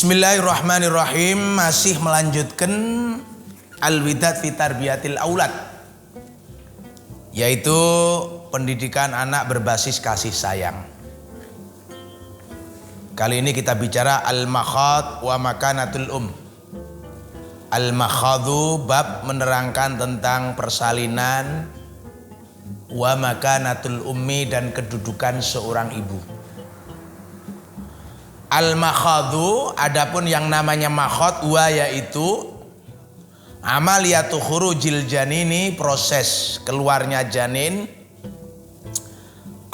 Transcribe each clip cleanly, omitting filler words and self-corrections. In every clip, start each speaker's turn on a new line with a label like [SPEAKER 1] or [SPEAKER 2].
[SPEAKER 1] Bismillahirrahmanirrahim. Masih melanjutkan Al-Widad fi Tarbiyatil Aulad, yaitu pendidikan anak berbasis kasih sayang. Kali ini kita bicara Al-Makhad wa Makanatul Al-Makhadu, bab menerangkan tentang persalinan, wa Makanatul Ummi, dan kedudukan seorang ibu. Al-makhadu, adapun yang namanya makhad, wa yaitu amaliyatu khurujil janini, proses keluarnya janin,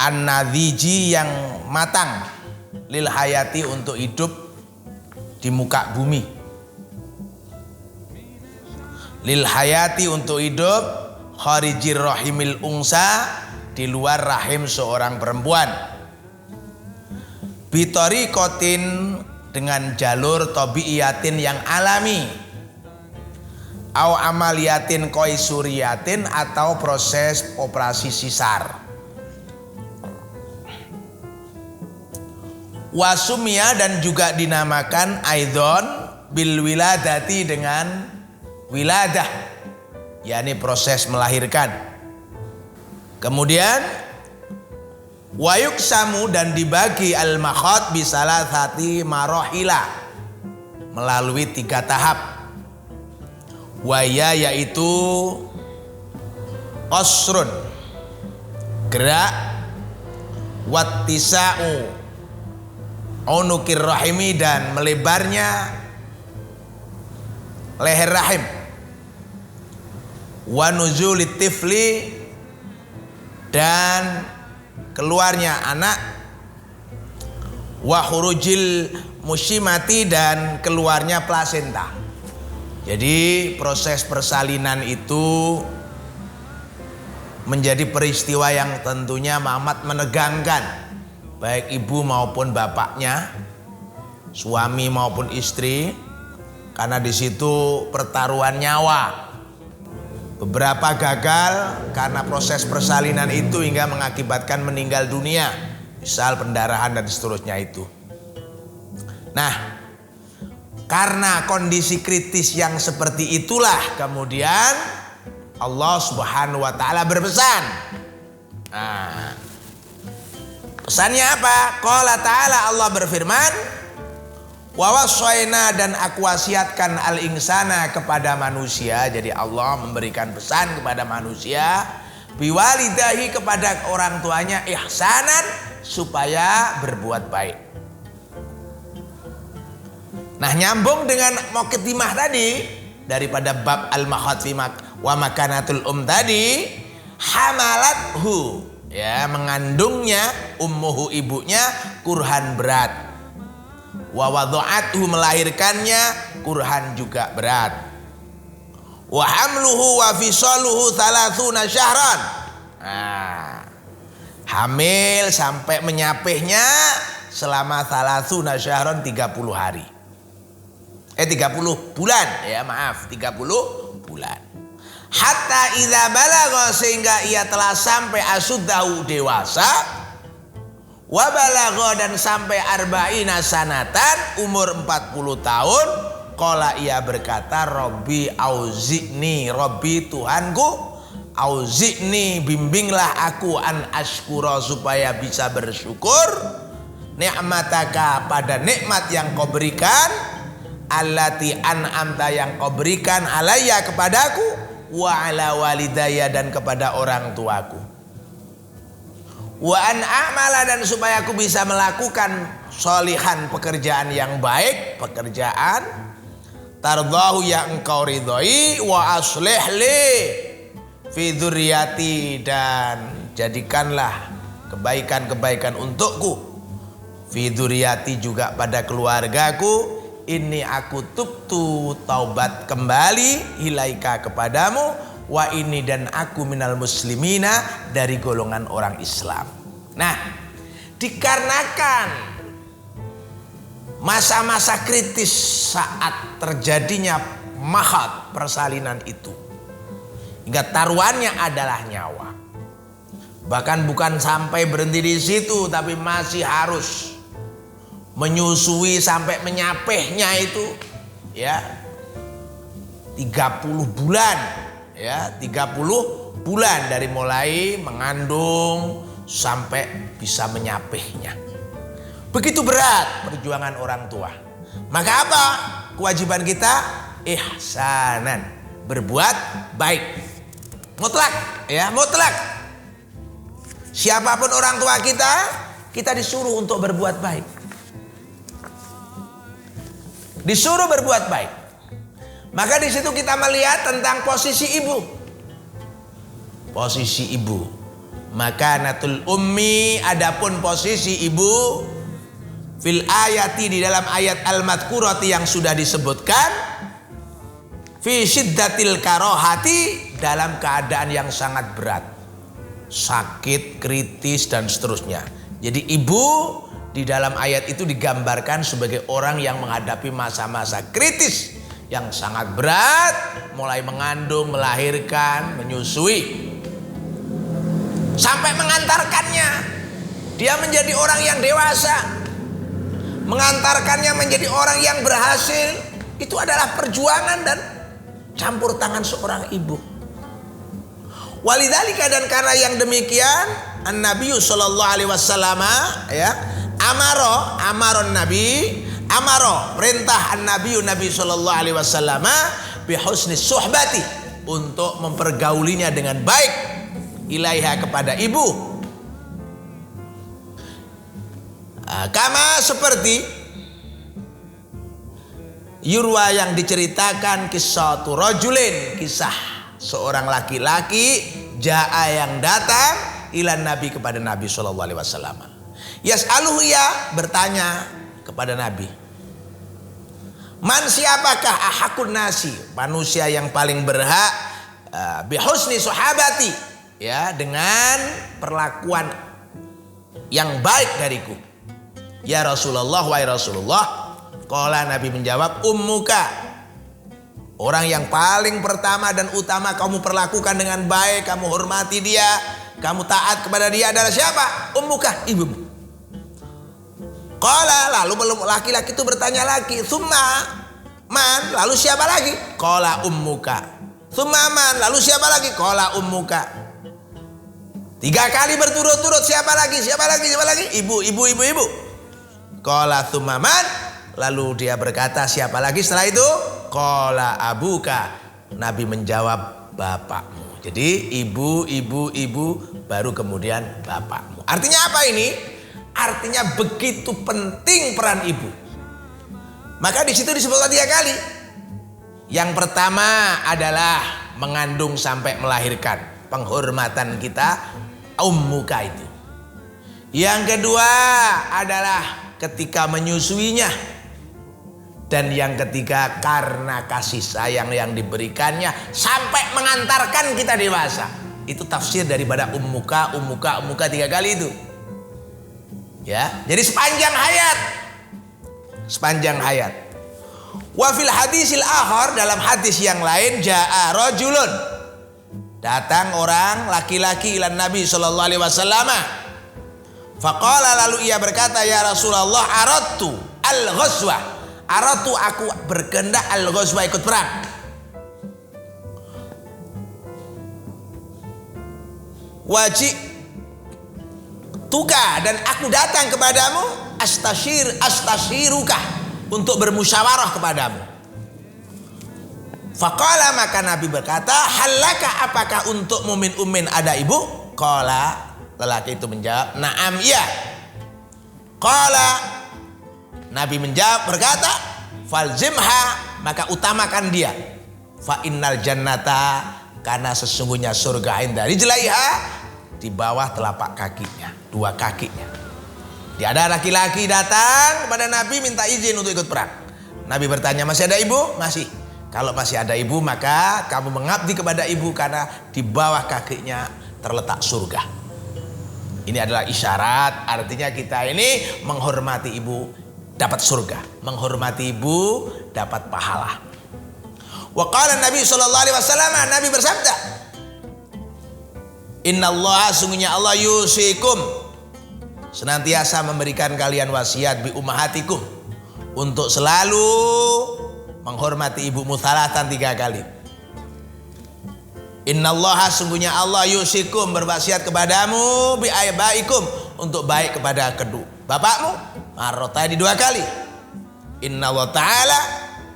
[SPEAKER 1] an-nadhiji, yang matang, lil hayati, untuk hidup di muka bumi, lil hayati, untuk hidup, kharijir rahimil unsa, di luar rahim seorang perempuan, bitori kotin, dengan jalur tobiiyatin yang alami, au amaliyatin koisuriyatin, atau proses operasi sisar. Wasumia, dan juga dinamakan aidon bil wiladati, dengan wiladah, yakni proses melahirkan. Kemudian wayuk samu, dan dibagi al-makhad bisalasati marohila, melalui 3 tahap. Waya, yaitu qasrun, gerak, wattisa'u unukir rahimi, dan melebarnya leher rahim, wa nuzulit tifli, dan keluarnya anak, wa khurujil mushimati, dan keluarnya plasenta. Jadi proses persalinan itu menjadi peristiwa yang tentunya amat menegangkan, baik ibu maupun bapaknya, suami maupun istri, karena di situ pertaruhan nyawa. Beberapa gagal karena proses persalinan itu hingga mengakibatkan meninggal dunia, misal pendarahan dan seterusnya itu. Nah, karena kondisi kritis yang seperti itulah kemudian Allah Subhanahu wa taala berpesan. Nah, pesannya apa? Qala ta'ala, Allah berfirman, wa wassayna, dan aku wasiatkan al-insana, kepada manusia. Jadi Allah memberikan pesan kepada manusia, biwalidahi, kepada orang tuanya, ihsanan, supaya berbuat baik. Nah, nyambung dengan muqaddimah tadi daripada bab al-makhad wa makanatul tadi, hamalathu, ya, mengandungnya, ummuhu, ibunya, kurhan, berat, wa wada'athu, melahirkannya, kurhan, juga berat, wa hamluhu wa fisaluhu 30 syahran. Nah, hamil sampai menyapihnya selama 30 syahran, 30 hari. 30 bulan, ya maaf, 30 bulan. Hatta idza balagha, sehingga ia telah sampai asuddahu, dewasa, wa balagha, dan sampai arba'ina sanatan, umur 40 tahun, qala, ia berkata, Rabbi auzi'ni, Rabbi, Tuhanku, auzi'ni, bimbinglah aku, an ashkura, supaya bisa bersyukur, ni'mataka, pada nikmat yang kau berikan, allati an'amta, yang kau berikan, alayya, kepadaku, wa ala walidayya, dan kepada orang tuaku, wa an a'mala, dan supaya aku bisa melakukan sholihan, pekerjaan yang baik, pekerjaan tardahu, yang engkau ridhoi, wa aslih li fi dzurriyyati, dan jadikanlah kebaikan-kebaikan untukku, fi dzurriyyati, juga pada keluargaku, ini aku tubtu, taubat kembali, ilaika, kepadamu, wa ini, dan aku minal muslimina, dari golongan orang Islam. Nah, dikarenakan masa-masa kritis saat terjadinya makhad, persalinan itu, hingga taruhannya adalah nyawa. Bahkan bukan sampai berhenti di situ, tapi masih harus menyusui sampai menyapehnya itu ya 30 bulan ya, 30 bulan dari mulai mengandung sampai bisa menyapehnya. Begitu berat perjuangan orang tua. Maka apa kewajiban kita? Ihsanan, berbuat baik. Mutlak ya, mutlak. Siapapun orang tua kita, kita disuruh untuk berbuat baik. Disuruh berbuat baik. Maka di situ kita melihat tentang posisi ibu. Posisi ibu. Makanatul ummi, adapun posisi ibu fil ayati, di dalam ayat al-madhkurati yang sudah disebutkan, fi syiddatil karohati, dalam keadaan yang sangat berat, sakit, kritis dan seterusnya. Jadi ibu di dalam ayat itu digambarkan sebagai orang yang menghadapi masa-masa kritis yang sangat berat, mulai mengandung, melahirkan, menyusui, sampai mengantarkannya dia menjadi orang yang dewasa, mengantarkannya menjadi orang yang berhasil. Itu adalah perjuangan dan campur tangan seorang ibu. Walidzalika, dan karena yang demikian, An-Nabi sallallahu alaihi wasallam ya, amaron nabi, perintah An-Nabi sallallahu alaihi wasallam bi husni suhbati, untuk mempergaulinya dengan baik, ilaiha, kepada ibu. Kama, seperti yurwa, yang diceritakan, kisah rajulin, kisah seorang laki-laki, jaa, yang datang, ilan Nabi, kepada Nabi sallallahu alaihi wasallam. Yas'aluhu, ya, bertanya kepada Nabi. Man, siapakah ahakun nasi, manusia yang paling berhak bihusni sahabati, ya, dengan perlakuan yang baik dariku. Ya Rasulullah, wahai Rasulullah. Qala, Nabi menjawab, ummuka, orang yang paling pertama dan utama kamu perlakukan dengan baik, kamu hormati dia, kamu taat kepada dia adalah siapa? Ummuka, ibumu. Qala, lalu laki-laki itu bertanya lagi, summa man, lalu siapa lagi? Qala ummuka. Summa man, lalu siapa lagi? Qala ummuka. 3 kali berturut-turut, siapa lagi? Siapa lagi? Siapa lagi? Ibu. Qala summa man, lalu dia berkata, siapa lagi setelah itu? Qala abuka. Nabi menjawab, bapakmu. Jadi ibu, baru kemudian bapakmu. Artinya apa ini? Artinya begitu penting peran ibu. Maka di situ disebutkan 3 kali. Yang pertama adalah mengandung sampai melahirkan, penghormatan kita ummuka itu. Yang kedua adalah ketika menyusuinya. Dan yang ketiga karena kasih sayang yang diberikannya sampai mengantarkan kita dewasa. Itu tafsir daripada ummuka 3 kali itu. Ya, jadi sepanjang hayat. Wa fil hadisil akhar, dalam hadis yang lain, jaa rajulun, datang orang laki-laki ilan Nabi sallallahu alaihi wasallam. Faqala, lalu ia berkata, ya Rasulullah, aradtu al-ghazwa. Aradtu, aku berkehendak, al-ghazwa, ikut perang. Wajib tuka, dan aku datang kepadamu, astashiruka, untuk bermusyawarah kepadamu. Faqala, maka Nabi berkata, halaka, apakah untuk mumin ada ibu? Qala, lelaki itu menjawab, na'am, iya. Qala, Nabi menjawab, berkata, falzimha, maka utamakan dia. Fa innal jannata, karena sesungguhnya surga inda rijlaiha, di bawah telapak kakinya, 2 kakinya. Dia ada laki-laki datang kepada Nabi minta izin untuk ikut perang. Nabi bertanya, masih ada ibu? Masih. Kalau masih ada ibu, maka kamu mengabdi kepada ibu, karena di bawah kakinya terletak surga. Ini adalah isyarat, artinya kita ini menghormati ibu dapat surga, menghormati ibu dapat pahala. Wa qala Nabi sallallahu alaihi wasallam, Nabi bersabda, innallaha, sungguhnya Allah, yusikum, senantiasa memberikan kalian wasiat bi ummahatikum untuk selalu menghormati ibumu salatan 3 kali. Innallaha sungguhnya Allah yusikum berwasiat kepadamu bi aibaikum untuk baik kepada kedua bapakmu marrotani 2 kali. Innallaha ta'ala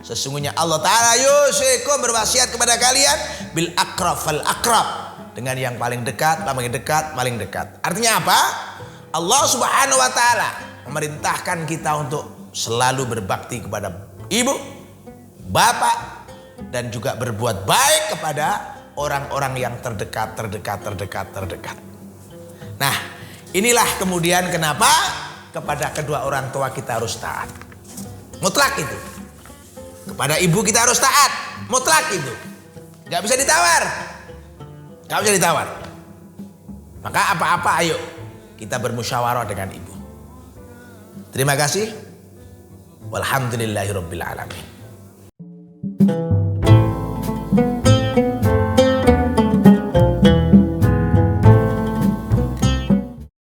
[SPEAKER 1] sesungguhnya Allah Ta'ala yusikum berwasiat kepada kalian bil akrab fal akrab dengan yang paling dekat, paling dekat. Artinya apa? Allah Subhanahu wa taala memerintahkan kita untuk selalu berbakti kepada ibu, bapak dan juga berbuat baik kepada orang-orang yang terdekat. Nah, inilah kemudian kenapa kepada kedua orang tua kita harus taat. Mutlak itu. Kepada ibu kita harus taat. Mutlak itu. Gak bisa ditawar. Maka apa-apa ayo kita bermusyawarah dengan ibu. Terima kasih. Walhamdulillahirabbil alamin.